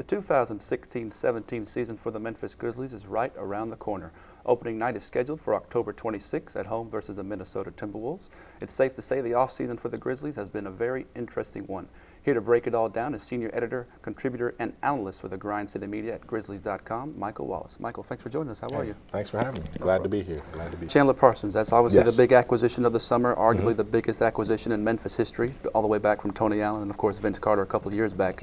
The 2016-17 season for the Memphis Grizzlies is right around the corner. Opening night is scheduled for October 26 at home versus the Minnesota Timberwolves. It's safe to say the offseason for the Grizzlies has been a very interesting one. Here to break it all down is senior editor, contributor, and analyst for the Grind City Media at Grizzlies.com, Michael Wallace. Michael, thanks for joining us. How are you? Thanks for having me. Glad to be here. Chandler Parsons, that's obviously Yes. the big acquisition of the summer, arguably the biggest acquisition in Memphis history, all the way back from Tony Allen and, of course, Vince Carter a couple of years back.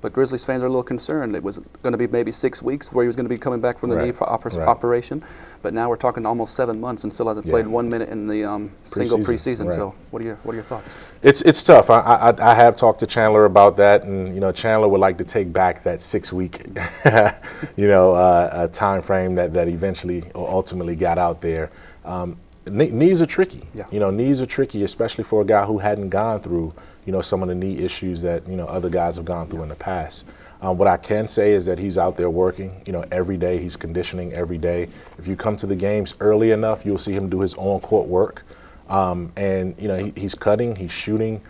But Grizzlies fans are a little concerned. It was going to be maybe 6 weeks where he was going to be coming back from the knee operation. But now we're talking almost 7 months and still hasn't played 1 minute in the single preseason. Right. So what are your thoughts? It's tough. I have talked to Chandler about that, and Chandler would like to take back that 6 week time frame that eventually or ultimately got out there. Knees are tricky. Knees are tricky, especially for a guy who hadn't gone through some of the knee issues that other guys have gone through in the past. What I can say is that he's out there working every day. He's conditioning every day. If you come to the games early enough, you'll see him do his on-court work. And he's cutting, he's shooting.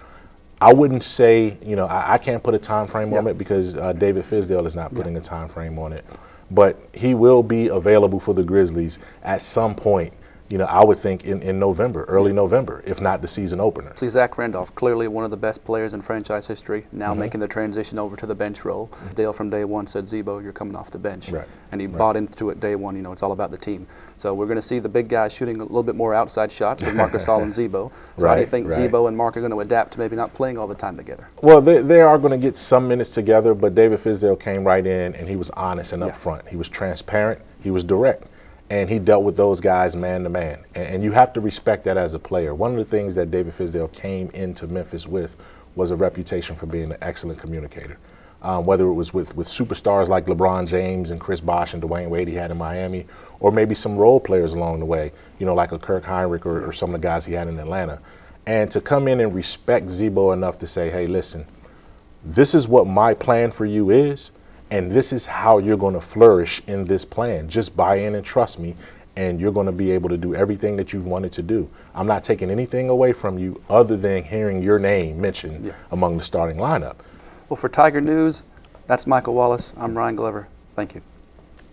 I wouldn't say I can't put a time frame on it because David Fizdale is not putting a time frame on it. But he will be available for the Grizzlies at some point. I would think in November, early November, if not the season opener. See, Zach Randolph, clearly one of the best players in franchise history, now making the transition over to the bench role. Dale from day one said, Zebo, you're coming off the bench. And he bought into it day one. It's all about the team. So we're going to see the big guys shooting a little bit more outside shots with Marc Gasol and Zebo. So how do you think Zebo and Marc are going to adapt to maybe not playing all the time together? Well, they are going to get some minutes together, but David Fizdale came right in and he was honest and upfront. He was transparent. He was direct. And he dealt with those guys man to man. And you have to respect that as a player. One of the things that David Fizdale came into Memphis with was a reputation for being an excellent communicator. Whether it was with superstars like LeBron James and Chris Bosh and Dwayne Wade he had in Miami, or maybe some role players along the way, like a Kirk Heinrich or some of the guys he had in Atlanta. And to come in and respect Zebo enough to say, hey, listen, this is what my plan for you is. And this is how you're going to flourish in this plan. Just buy in and trust me, and you're going to be able to do everything that you've wanted to do. I'm not taking anything away from you other than hearing your name mentioned among the starting lineup. Well, for Tiger News, that's Michael Wallace. I'm Ryan Glover. Thank you.